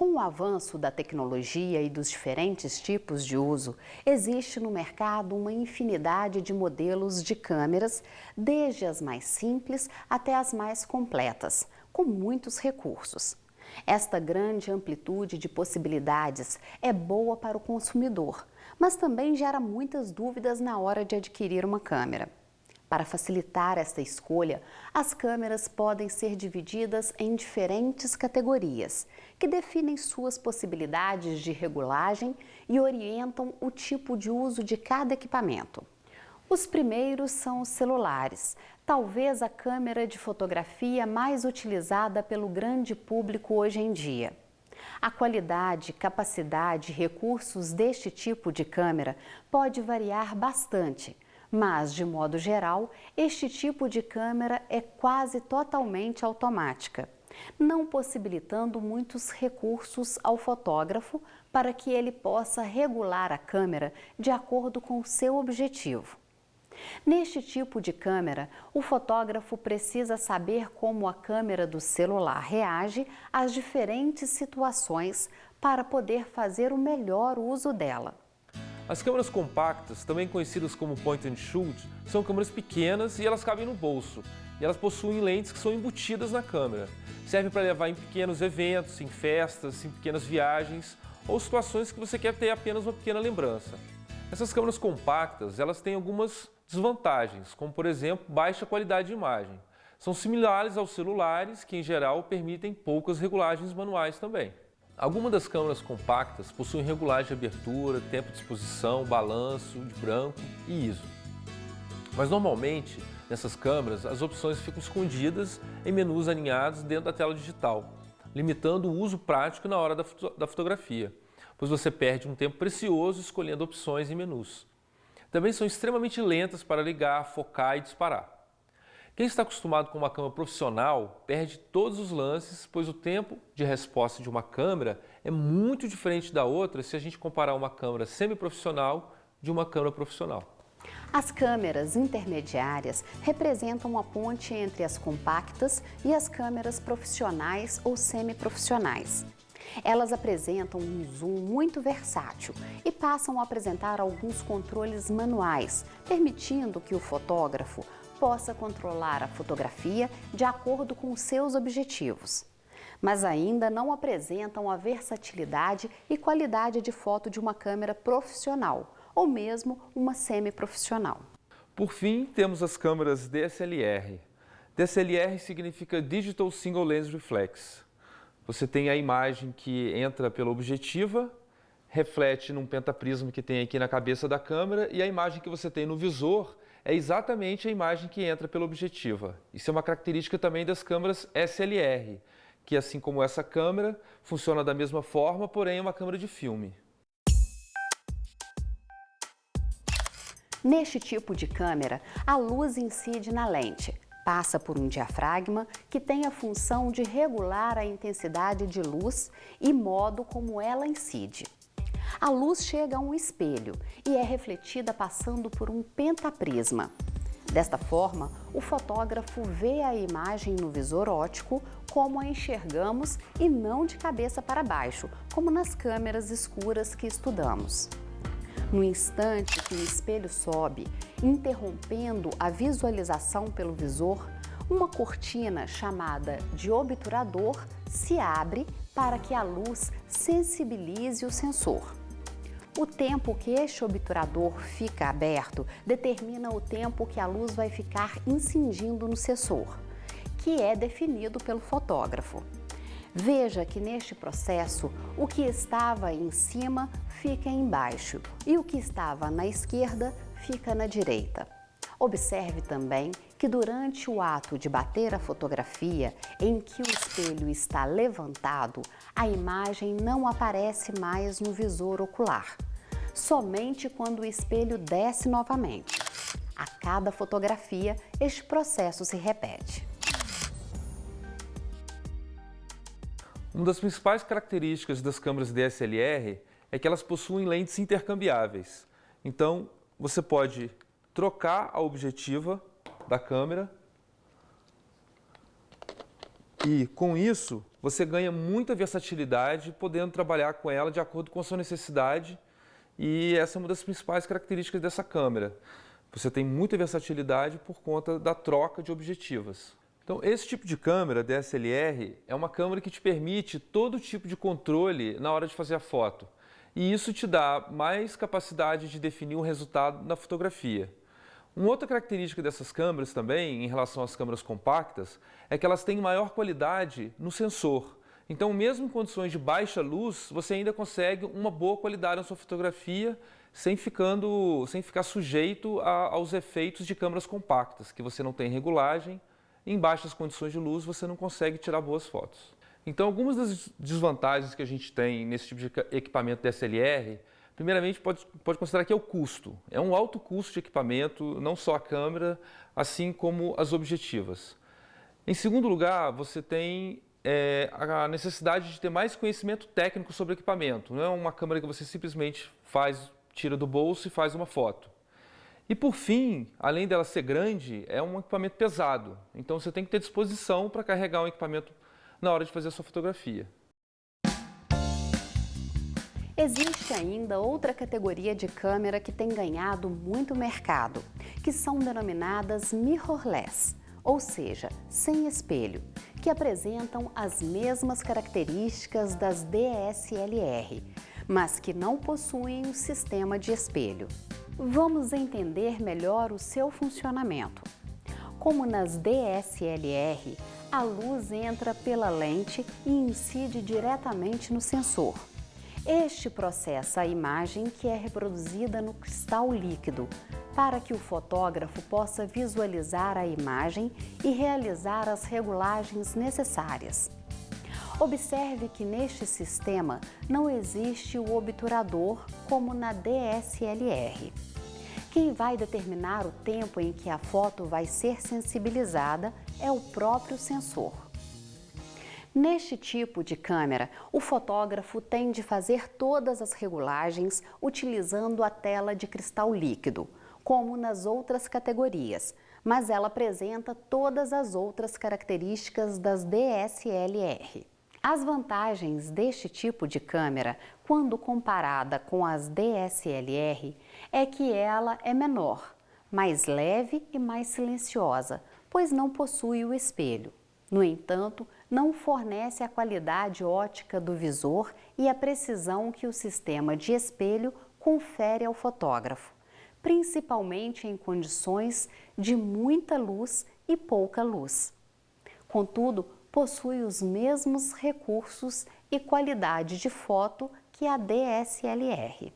Com o avanço da tecnologia e dos diferentes tipos de uso, existe no mercado uma infinidade de modelos de câmeras, desde as mais simples até as mais completas, com muitos recursos. Esta grande amplitude de possibilidades é boa para o consumidor, mas também gera muitas dúvidas na hora de adquirir uma câmera. Para facilitar esta escolha, as câmeras podem ser divididas em diferentes categorias, que definem suas possibilidades de regulagem e orientam o tipo de uso de cada equipamento. Os primeiros são os celulares, talvez a câmera de fotografia mais utilizada pelo grande público hoje em dia. A qualidade, capacidade e recursos deste tipo de câmera pode variar bastante, mas, de modo geral, este tipo de câmera é quase totalmente automática, não possibilitando muitos recursos ao fotógrafo para que ele possa regular a câmera de acordo com o seu objetivo. Neste tipo de câmera, o fotógrafo precisa saber como a câmera do celular reage às diferentes situações para poder fazer o melhor uso dela. As câmeras compactas, também conhecidas como point and shoot, são câmeras pequenas e elas cabem no bolso. E elas possuem lentes que são embutidas na câmera. Servem para levar em pequenos eventos, em festas, em pequenas viagens ou situações que você quer ter apenas uma pequena lembrança. Essas câmeras compactas, elas têm algumas desvantagens, como por exemplo, baixa qualidade de imagem. São similares aos celulares, que em geral permitem poucas regulagens manuais também. Algumas das câmeras compactas possuem regulagem de abertura, tempo de exposição, balanço, de branco e ISO. Mas normalmente, nessas câmeras, as opções ficam escondidas em menus alinhados dentro da tela digital, limitando o uso prático na hora da fotografia, pois você perde um tempo precioso escolhendo opções em menus. Também são extremamente lentas para ligar, focar e disparar. Quem está acostumado com uma câmera profissional perde todos os lances, pois o tempo de resposta de uma câmera é muito diferente da outra se a gente comparar uma câmera semi-profissional de uma câmera profissional. As câmeras intermediárias representam a ponte entre as compactas e as câmeras profissionais ou semi-profissionais. Elas apresentam um zoom muito versátil e passam a apresentar alguns controles manuais, permitindo que o fotógrafo possa controlar a fotografia de acordo com seus objetivos. Mas ainda não apresentam a versatilidade e qualidade de foto de uma câmera profissional, ou mesmo uma semi-profissional. Por fim, temos as câmeras DSLR. DSLR significa Digital Single Lens Reflex. Você tem a imagem que entra pela objetiva, reflete num pentaprisma que tem aqui na cabeça da câmera e a imagem que você tem no visor é exatamente a imagem que entra pela objetiva. Isso é uma característica também das câmeras SLR, que assim como essa câmera, funciona da mesma forma, porém é uma câmera de filme. Neste tipo de câmera, a luz incide na lente, passa por um diafragma que tem a função de regular a intensidade de luz e modo como ela incide. A luz chega a um espelho e é refletida passando por um pentaprisma. Desta forma, o fotógrafo vê a imagem no visor óptico como a enxergamos e não de cabeça para baixo, como nas câmeras escuras que estudamos. No instante que o espelho sobe, interrompendo a visualização pelo visor, uma cortina chamada de obturador se abre para que a luz sensibilize o sensor. O tempo que este obturador fica aberto determina o tempo que a luz vai ficar incidindo no sensor, que é definido pelo fotógrafo. Veja que neste processo, o que estava em cima fica embaixo e o que estava na esquerda fica na direita. Observe também que durante o ato de bater a fotografia em que o espelho está levantado, a imagem não aparece mais no visor ocular, somente quando o espelho desce novamente. A cada fotografia, este processo se repete. Uma das principais características das câmeras DSLR é que elas possuem lentes intercambiáveis. Então, você pode trocar a objetiva da câmera e, com isso, você ganha muita versatilidade, podendo trabalhar com ela de acordo com a sua necessidade, e essa é uma das principais características dessa câmera. Você tem muita versatilidade por conta da troca de objetivas. Então, esse tipo de câmera, DSLR, é uma câmera que te permite todo tipo de controle na hora de fazer a foto. E isso te dá mais capacidade de definir o resultado na fotografia. Uma outra característica dessas câmeras também, em relação às câmeras compactas, é que elas têm maior qualidade no sensor. Então, mesmo em condições de baixa luz, você ainda consegue uma boa qualidade na sua fotografia, sem ficar sujeito aos efeitos de câmeras compactas, que você não tem regulagem, em baixas condições de luz você não consegue tirar boas fotos. Então, algumas das desvantagens que a gente tem nesse tipo de equipamento DSLR, primeiramente, pode considerar que é o custo. É um alto custo de equipamento, não só a câmera, assim como as objetivas. Em segundo lugar, você tem a necessidade de ter mais conhecimento técnico sobre o equipamento. Não é uma câmera que você simplesmente tira do bolso e faz uma foto. E por fim, além dela ser grande, é um equipamento pesado. Então você tem que ter disposição para carregar um equipamento na hora de fazer a sua fotografia. Existe ainda outra categoria de câmera que tem ganhado muito mercado, que são denominadas mirrorless, ou seja, sem espelho, que apresentam as mesmas características das DSLR, mas que não possuem um sistema de espelho. Vamos entender melhor o seu funcionamento. Como nas DSLR, a luz entra pela lente e incide diretamente no sensor. Este processa a imagem que é reproduzida no cristal líquido, para que o fotógrafo possa visualizar a imagem e realizar as regulagens necessárias. Observe que neste sistema não existe o obturador como na DSLR. Quem vai determinar o tempo em que a foto vai ser sensibilizada é o próprio sensor. Neste tipo de câmera, o fotógrafo tem de fazer todas as regulagens utilizando a tela de cristal líquido, como nas outras categorias, mas ela apresenta todas as outras características das DSLR. As vantagens deste tipo de câmera, quando comparada com as DSLR, é que ela é menor, mais leve e mais silenciosa, pois não possui o espelho. No entanto, não fornece a qualidade ótica do visor e a precisão que o sistema de espelho confere ao fotógrafo, principalmente em condições de muita luz e pouca luz. Contudo, possui os mesmos recursos e qualidade de foto que a DSLR.